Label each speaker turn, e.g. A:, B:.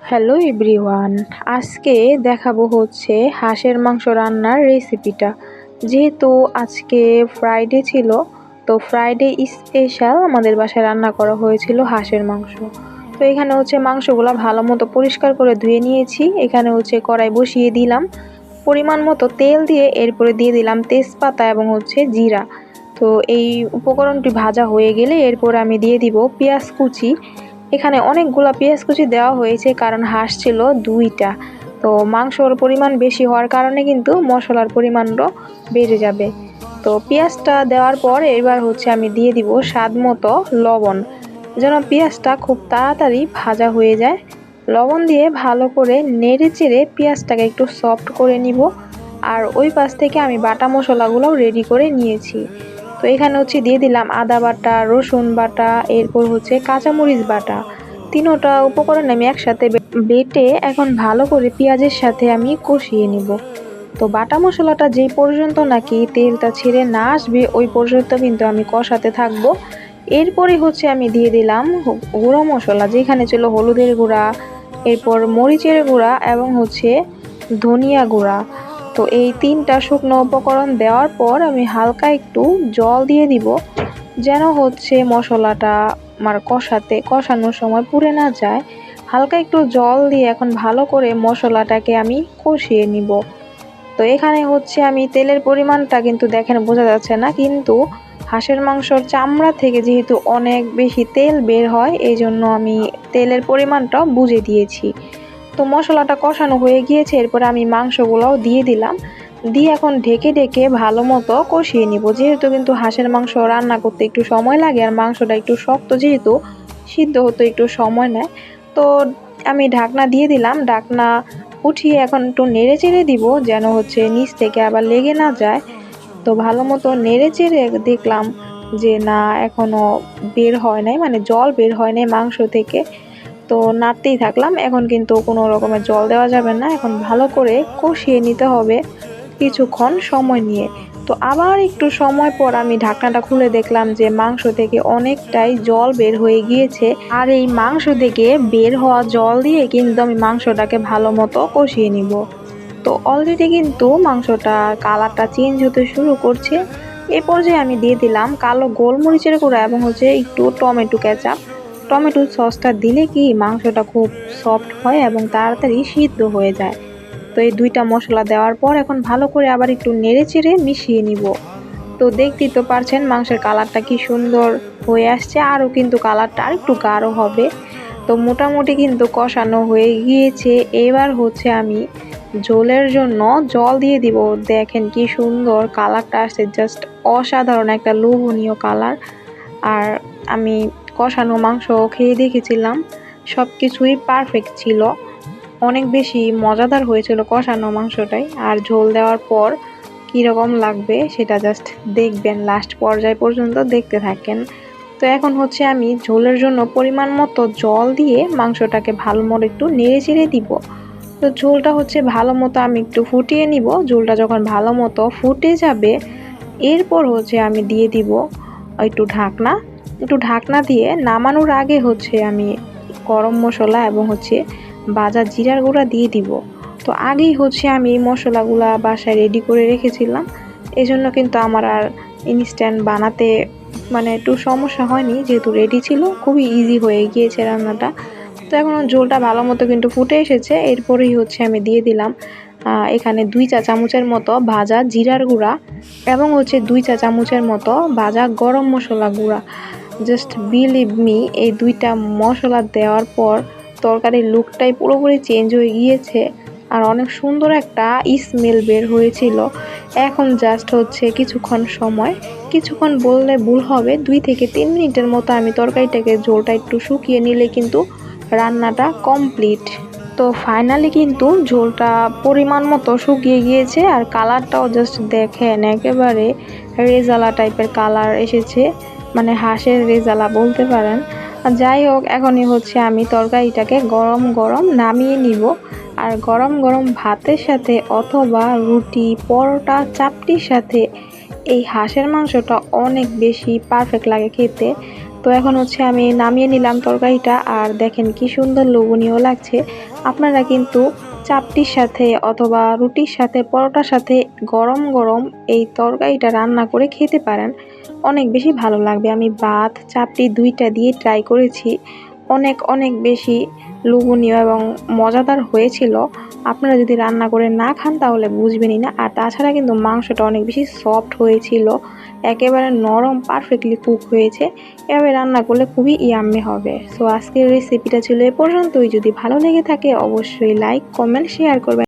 A: Hello everyone, আজকে দেখাবো হচ্ছে হাঁসের মাংস রান্নার রেসিপিটা। যেহেতু আজকে ফ্রাইডে ছিল, তো ফ্রাইডে স্পেশাল আমাদের বাসায় রান্না করা হয়েছিল হাঁসের মাংস। তো এখানে হচ্ছে মাংসগুলো ভালো মতো পরিষ্কার করে ধুয়ে নিয়েছি। এখানে হচ্ছে কড়াই বসিয়ে দিলাম, পরিমাণ মতো তেল দিয়ে এরপরে দিয়ে দিলাম তেজপাতা এবং হচ্ছে জিরা। তো এই উপকরণটি ভাজা হয়ে গেলে এরপর আমি দিয়ে দিব পেঁয়াজ কুচি। এখানে অনেকগুলো পেঁয়াজ কুচি দেওয়া হয়েছে কারণ হাঁস ছিল দুইটা। তো মাংসর পরিমাণ বেশি হওয়ার কারণে কিন্তু মশলার পরিমাণও বেড়ে যাবে। তো পেঁয়াজটা দেওয়ার পর এবার হচ্ছে আমি দিয়ে দিব স্বাদ মতো লবণ, যেন পেঁয়াজটা খুব তাড়াতাড়ি ভাজা হয়ে যায়। লবণ দিয়ে ভালো করে নেড়ে চেড়ে পেঁয়াজটাকে একটু সফট করে নিব। আর ওই পাশ থেকে আমি বাটা মশলাগুলোও রেডি করে নিয়েছি। তো এখানে হচ্ছে দিয়ে দিলাম আদা বাটা, রসুন বাটা, এরপর হচ্ছে কাঁচামরিচ বাটা। তিনোটা উপকরণ আমি একসাথে বেটে এখন ভালো করে পেঁয়াজের সাথে আমি কষিয়ে নিব। তো বাটা মশলাটা যেই পর্যন্ত নাকি তেলটা ছেড়ে না আসবে ওই পর্যন্ত কিন্তু আমি কষাতে থাকবো। এরপরে হচ্ছে আমি দিয়ে দিলাম গুঁড়ো মশলা, যেখানে ছিল হলুদের গুঁড়া, এরপর মরিচের গুঁড়া এবং হচ্ছে ধনিয়া গুঁড়া। তো এই তিনটা শুকনো উপকরণ দেওয়ার পর আমি হালকা একটু জল দিয়ে দিব, যেন হচ্ছে মশলাটা আমার কষানোর সময় পুড়ে না যায়। হালকা একটু জল দিয়ে এখন ভালো করে মশলাটাকে আমি কষিয়ে নিব। তো এখানে হচ্ছে আমি তেলের পরিমাণটা কিন্তু দেখেন বোঝা যাচ্ছে না, কিন্তু হাঁসের মাংসর চামড়া থেকে যেহেতু অনেক বেশি তেল বের হয়, এই জন্য আমি তেলের পরিমাণটা বুঝে দিয়েছি। তো মশলাটা কষানো হয়ে গিয়েছে, এরপরে আমি মাংসগুলোও দিয়ে দিলাম। দিয়ে এখন ঢেকে ঢেকে ভালো মতো কষিয়ে নিব। যেহেতু কিন্তু হাঁসের মাংস রান্না করতে একটু সময় লাগে, আর মাংসটা একটু শক্ত যেহেতু সিদ্ধ হতে একটু সময় নেয়। তো আমি ঢাকনা দিয়ে দিলাম, ঢাকনা উঠিয়ে এখন একটু নেড়ে চেড়ে দিব, যেন হচ্ছে নিচ থেকে আবার লেগে না যায়। তো ভালো মতো নেড়ে চেড়ে দেখলাম যে না, এখনো বের হয় নাই, মানে জল বের হয় নাই মাংস থেকে। তো নাড়তেই থাকলাম, এখন কিন্তু কোনো রকমের জল দেওয়া যাবে না, এখন ভালো করে কষিয়ে নিতে হবে কিছুক্ষণ সময় নিয়ে। তো আবার একটু সময় পর আমি ঢাকনাটা খুলে দেখলাম যে মাংস থেকে অনেকটাই জল বের হয়ে গিয়েছে। আর এই মাংস থেকে বের হওয়া জল দিয়ে কিন্তু আমি মাংসটাকে ভালো মতো কষিয়ে নিব। তো অলরেডি কিন্তু মাংসটা কালারটা চেঞ্জ হতে শুরু করছে। এ পর্যায়ে আমি দিয়ে দিলাম কালো গোলমরিচের গুঁড়া এবং হচ্ছে একটু টমেটো কেচাপ। টমেটো সসটা দিলে কি মাংসটা খুব সফট হয় এবং তাড়াতাড়ি সিদ্ধ হয়ে যায়। তো এই দুইটা মশলা দেওয়ার পর এখন ভালো করে আবার একটু নেড়ে চেড়ে মিশিয়ে নিব। তো দেখতেই তো পারছেন মাংসের কালারটা কি সুন্দর হয়ে আসছে, আরও কিন্তু কালারটা আর একটু গাঢ় হবে। তো মোটামুটি কিন্তু কষানো হয়ে গিয়েছে। এবার হচ্ছে আমি ঝোলের জন্য জল দিয়ে দিব। দেখেন কি সুন্দর কালারটা আসছে, জাস্ট অসাধারণ একটা লোভনীয় কালার। আর আমি কষানো মাংস খেয়ে দেখেছিলাম, সব কিছুই পারফেক্ট ছিল, অনেক বেশি মজাদার হয়েছিল কষানো মাংসটাই। আর ঝোল দেওয়ার পর কীরকম লাগবে সেটা জাস্ট দেখবেন, লাস্ট পর্যায় পর্যন্ত দেখতে থাকেন। তো এখন হচ্ছে আমি ঝোলের জন্য পরিমাণ মতো জল দিয়ে মাংসটাকে ভালো মতো একটু নেড়ে চেড়ে দিব। তো ঝোলটা হচ্ছে ভালো মতো আমি একটু ফুটিয়ে নিব। ঝোলটা যখন ভালো মতো ফুটে যাবে এরপর হচ্ছে আমি দিয়ে দিব একটু ঢাকনা দিয়ে নামানোর আগে হচ্ছে আমি গরম মশলা এবং হচ্ছে ভাজা জিরার গুঁড়া দিয়ে দিব। তো আগেই হচ্ছে আমি এই মশলাগুলা বাসায় রেডি করে রেখেছিলাম, এজন্য কিন্তু আমার আর ইনস্ট্যান্ট বানাতে মানে একটু সমস্যা হয়নি, যেহেতু রেডি ছিল খুবই ইজি হয়ে গিয়েছে রান্নাটা। তো এখন ঝোলটা ভালো মতো কিন্তু ফুটে এসেছে। এরপরেই হচ্ছে আমি দিয়ে দিলাম এখানে 2 চা চামচের মতো ভাজা জিরার গুঁড়া এবং হচ্ছে 2 চা চামচের মতো ভাজা গরম মশলা গুঁড়া। জাস্ট বিলিভ মি, এই দুইটা মশলা দেওয়ার পর তরকারির লুকটাই পুরোপুরি চেঞ্জ হয়ে গিয়েছে, আর অনেক সুন্দর একটা স্মেল বের হয়েছিল। এখন জাস্ট হচ্ছে কিছুক্ষণ বললে ভুল হবে, 2 থেকে 3 মিনিটের মতো আমি তরকারিটাকে ঝোলটা একটু শুকিয়ে নিলে কিন্তু রান্নাটা কমপ্লিট। তো ফাইনালি কিন্তু ঝোলটা পরিমাণ মতো শুকিয়ে গিয়েছে, আর কালারটাও জাস্ট দেখেন একেবারে রেজালা টাইপের কালার এসেছে, মানে হাঁসের রেজালা বলতে পারেন। যাই হোক, এখনই হচ্ছে আমি তরকারিটাকে গরম গরম নামিয়ে নিব। আর গরম গরম ভাতের সাথে অথবা রুটি, পরোটা, চাপটির সাথে এই হাঁসের মাংসটা অনেক বেশি পারফেক্ট লাগে খেতে। তো এখন হচ্ছে আমি নামিয়ে নিলাম তরকারিটা, আর দেখেন কি সুন্দর লোভনীয় লাগছে। আপনারা কিন্তু চাপটির সাথে অথবা রুটির সাথে পরোটার সাথে গরম গরম এই তরকারিটা রান্না করে খেতে পারেন, অনেক বেশি ভালো লাগবে। আমি ভাত চাপটি দুইটা দিয়ে ট্রাই করেছি, অনেক অনেক বেশি লোভনীয় এবং মজাদার হয়েছিল। আপনারা যদি রান্না করে না খান তাহলে বুঝবেনই না। আর তাছাড়া কিন্তু মাংসটা অনেক বেশি সফট হয়েছিল, একেবারে নরম, পারফেক্টলি কুক হয়েছে। এভাবে রান্না করলে খুবই ইয়াম্মি হবে। সো আজকের রেসিপিটা ছিল এ পর্যন্তই। যদি ভালো লেগে থাকে অবশ্যই লাইক, কমেন্ট, শেয়ার করবেন।